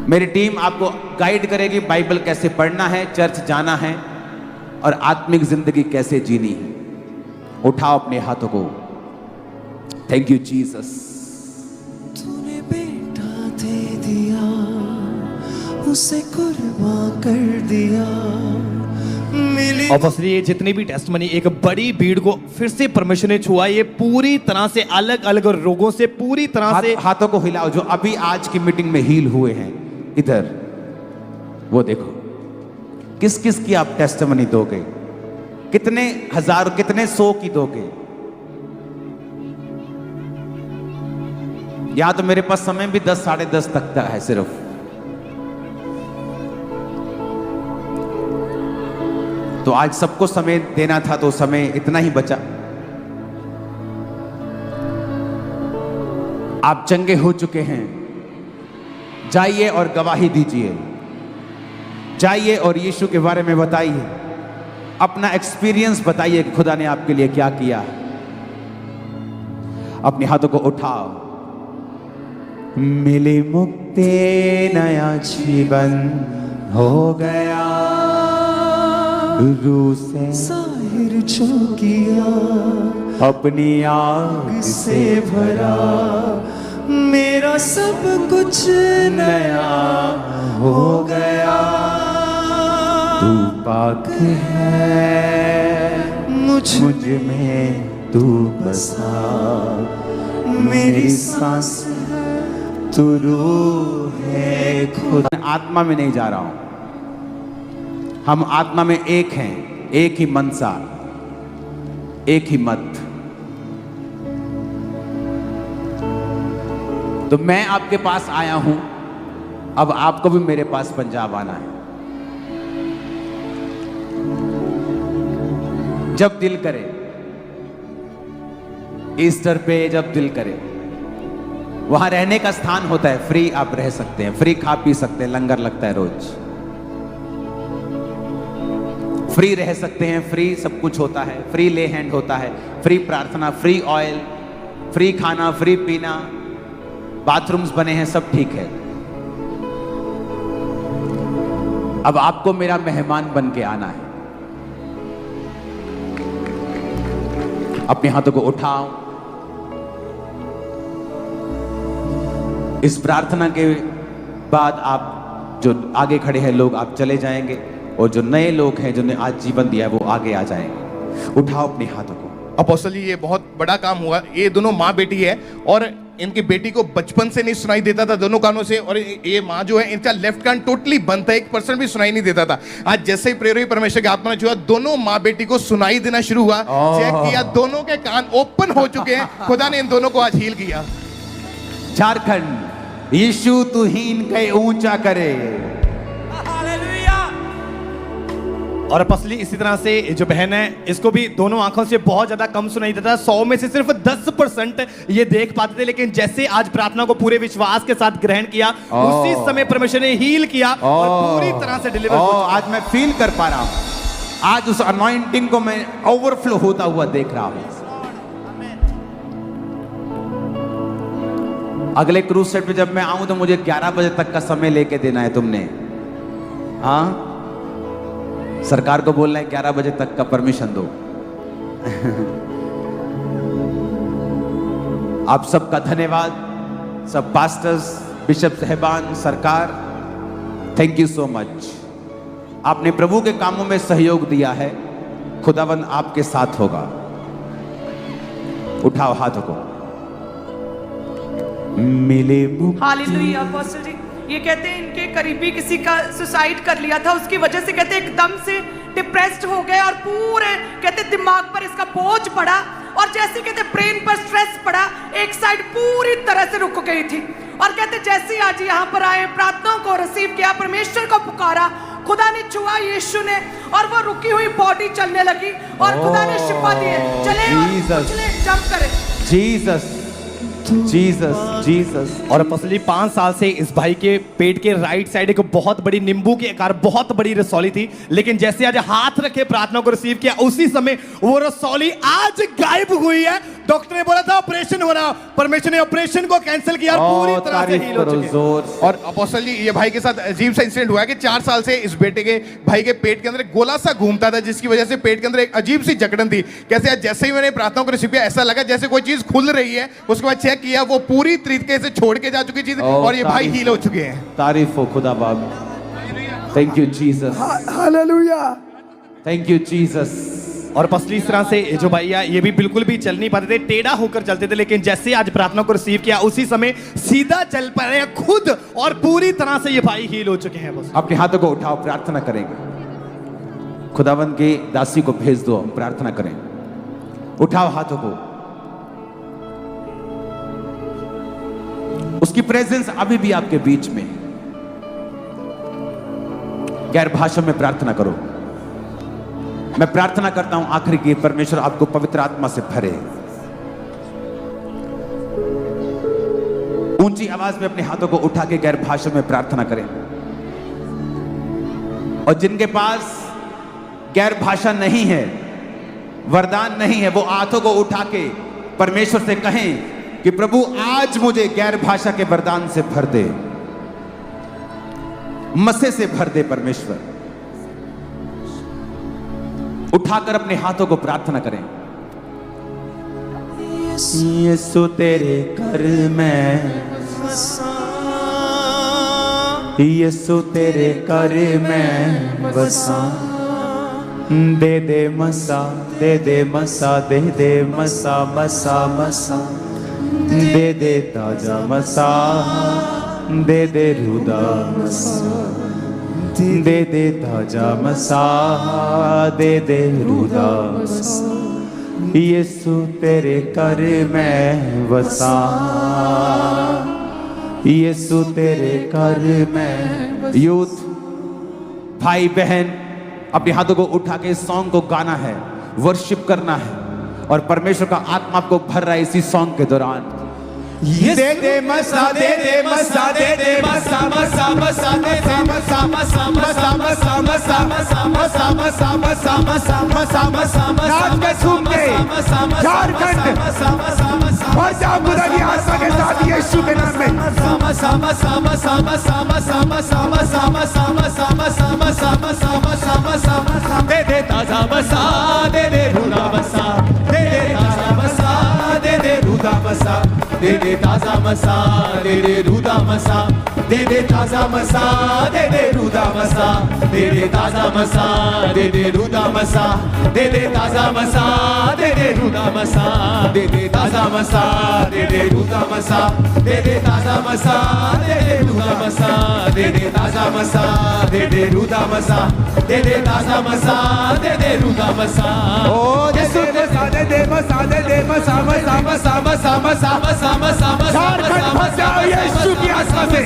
मेरी टीम आपको गाइड करेगी बाइबल कैसे पढ़ना है, चर्च जाना है और आत्मिक जिंदगी कैसे जीनी है। उठाओ अपने हाथों को। Thank you Jesus. तूने बेटा दे दिया, उसे कुर्बान कर दिया, मिली। और बस ये जितनी भी टेस्टमनी, एक बड़ी भीड़ को फिर से परमेश्वर ने छुआ। ये पूरी तरह से अलग अलग रोगों से पूरी तरह से हाथों को हिलाओ जो अभी आज की मीटिंग में हील हुए हैं। इधर वो देखो, किस किस की आप टेस्टमनी दोगे, कितने हजार कितने 100 की दोगे। या तो मेरे पास समय भी 10 साढ़े 10 तक का है सिर्फ। तो आज सबको समय देना था तो समय इतना ही बचा। आप चंगे हो चुके हैं, जाइए और गवाही दीजिए, जाइए और यीशु के बारे में बताइए, अपना एक्सपीरियंस बताइए कि खुदा ने आपके लिए क्या किया। अपने हाथों को उठाओ। मिली मुक्ति, नया जीवन हो गया, रूह से जाहिर जो किया, अपनी आग से भरा, मेरा सब कुछ नया हो गया। तू पाक है, मुझ में तू बसा, मेरी सांस तू रूह है खुदा। आत्मा में नहीं जा रहा हूं, हम आत्मा में एक हैं, एक ही मनसा, एक ही मत। तो मैं आपके पास आया हूं, अब आपको भी मेरे पास पंजाब आना है। जब दिल करे, ईस्टर पे जब दिल करे, वहां रहने का स्थान होता है, फ्री आप रह सकते हैं, फ्री खा पी सकते हैं, लंगर लगता है रोज, फ्री रह सकते हैं, फ्री सब कुछ होता है, फ्री ले हैंड होता है, फ्री प्रार्थना, फ्री ऑयल, फ्री खाना, फ्री पीना, बाथरूम्स बने हैं, सब ठीक है। अब आपको मेरा मेहमान बन के आना है। अपने हाथों को उठाओ। इस प्रार्थना के बाद आप जो आगे खड़े हैं लोग, आप चले जाएंगे, और जो नए लोग हैं जिन्हें आज जीवन दिया है वो आगे आ जाएंगे। उठाओ अपने हाथों को। अपोस्टल जी, ये बहुत बड़ा काम हुआ। ये दोनों माँ बेटी है, और इनकी बेटी को बचपन से नहीं सुनाई देता था दोनों कानों से, और ये माँ जो है इनका लेफ्ट कान टोटली बंद था, 1% भी सुनाई नहीं देता था। आज जैसे ही प्रेरित परमेश्वर की आत्मा ने छुआ, दोनों माँ बेटी को सुनाई देना शुरू हुआ। चेक किया, दोनों के कान ओपन हो चुके हैं। खुदा ने इन दोनों को आज हील किया। झारखंड, यीशु तू हीन के ऊंचा करे। और पसली इसी तरह से जो बहन है, इसको भी दोनों आंखों से बहुत ज्यादा कम सुनाई देता। 100 में से सिर्फ 10% ये देख पाते थे, लेकिन जैसे आज प्रार्थना को पूरे विश्वास के साथ ग्रहण किया, उसी समय परमेश्वर ने हील किया और पूरी तरह से डिलीवर। आज मैं फील कर पा रहा हूं, आज उस अनॉइंटिंग को मैं ओवरफ्लो होता हुआ देख रहा हूं। अगले क्रूज सेट पे जब मैं आऊं तो मुझे 11 बजे तक का समय लेके देना है तुमने। हाँ, सरकार को बोलना है 11 बजे तक का परमिशन दो। आप सबका धन्यवाद, सब पास्टर्स, बिशप साहिबान, सरकार, थैंक यू सो मच। आपने प्रभु के कामों में सहयोग दिया है, खुदावन आपके साथ होगा। उठाओ हाथों को। मिले हालेलुया। अपोस्टल जी ये कहते हैं इनके करीबी किसी का सुसाइड कर लिया था, उसकी वजह से कहते एकदम से डिप्रेस्ड हो गए, और पूरे कहते दिमाग पर इसका बोझ पड़ा, और जैसे कहते ब्रेन पर स्ट्रेस पड़ा, एक साइड पूरी तरह से रुक गई थी। और कहते जैसे आज यहाँ पर आए, प्रार्थनाओं को रिसीव किया, परमेश्वर को पुकारा, खुदा ने छुआ यीशु ने, और वो रुकी हुई बॉडी चलने लगी, और खुदा ने शिफा दी। चले और उछले, जंप करे। Jesus, Jesus, Jesus. और पसली 5 साल से इस भाई के पेट के राइट साइड एक बहुत बड़ी नींबू के आकार बहुत बड़ी रसौली थी, लेकिन जैसे आज हाथ रखे प्रार्थना को रिसीव किया, उसी समय वो रसौली आज गायब हुई है। डॉक्टर ने बोला था ऑपरेशन होना, परमेश्वर ने ऑपरेशन को कैंसिल किया और पूरी तरह से हील हो चुके हैं। और अपोस्टल जी, ये भाई के साथ अजीब सा इंसिडेंट हुआ है कि 4 साल से इस बेटे के भाई के पेट के अंदर एक गोला सा घूमता था, जिसकी वजह से पेट के अंदर एक अजीब सी जकड़न थी। कैसे आज जैसे ही मैंने प्रार्थना को रिसीव किया, ऐसा लगा जैसे कोई चीज खुल रही है। उसके बाद चेक किया, वो पूरी तरीके से छोड़ के जा चुकी चीज, और ये भाई हील हो चुके हैं। तारीफ हो खुदा बाप। Thank you Jesus, hallelujah, thank you Jesus. और पसली इस तरह से जो भैया ये भी बिल्कुल भी चल नहीं पाते थे, टेढ़ा होकर चलते थे, लेकिन जैसे आज प्रार्थना को रिसीव किया, उसी समय सीधा चल पा रहे हैं खुद, और पूरी तरह से ये भाई हील हो चुके हैं। बस अपने हाथों को उठाओ, प्रार्थना करेंगे। खुदावंद की दासी को भेज दो, हम प्रार्थना करें। उठाओ हाथों को। उसकी प्रेजेंस अभी भी आपके बीच में। गैर भाषा में प्रार्थना करो। मैं प्रार्थना करता हूं आखिरी की, परमेश्वर आपको पवित्र आत्मा से भरे। ऊंची आवाज में अपने हाथों को उठा के गैर भाषा में प्रार्थना करें। और जिनके पास गैर भाषा नहीं है, वरदान नहीं है, वो हाथों को उठा के परमेश्वर से कहें कि प्रभु आज मुझे गैर भाषा के वरदान से भर दे, मसे से भर दे। परमेश्वर उठाकर अपने हाथों को प्रार्थना करें। यीशु तेरे कर में, यीशु तेरे कर में बसा। दे दे मसा, दे दे मसा, दे दे मसा, मसा मसा। दे दे ताजा मसा, दे दे रुदा मसा। दे दे ताजा मसा, दे दे रुदा मसा। यीशु तेरे कर में बसा, यीशु तेरे कर में। यूथ भाई बहन, अपने हाथों को उठा के इस सॉन्ग को गाना है, वर्शिप करना है, और परमेश्वर का आत्मा आपको भर रहा है इसी सॉन्ग के दौरान। दे दे मसा, दे दे मसा, दे दे मसा, मसा मसा दे दे मसा मसा मसा मसा मसा मसा मसा मसा मसा मसा मसा मसा नाच के झूम के झारखंड पंजाब खुदा की आस्था के साथ यीशु के नाम में दे दे ताजा मसा दे दे रूदा मसा दे दे ताजा मसा दे दे रूदा मसा दे दे ताजा मसा दे दे रूदा मसा दे दे ताजा मसा दे दे रूदा मसा दे दे ताजा मसा दे दे रूदा मसा दे दे ताजा मसा दे दे रूदा मसा दे दे ताजा मसा दे दे रूदा मसा दे दे ताजा मसा दे दे रूदा मसा दे दे ताजा मसा दे दे रूदा मसा दे दे ताजा मसा दे दे रूदा मसा ओ यीशु मसा दे दे मसा मसा मसा मसा मसा झारखंड पंजाब यीशु की आस्था से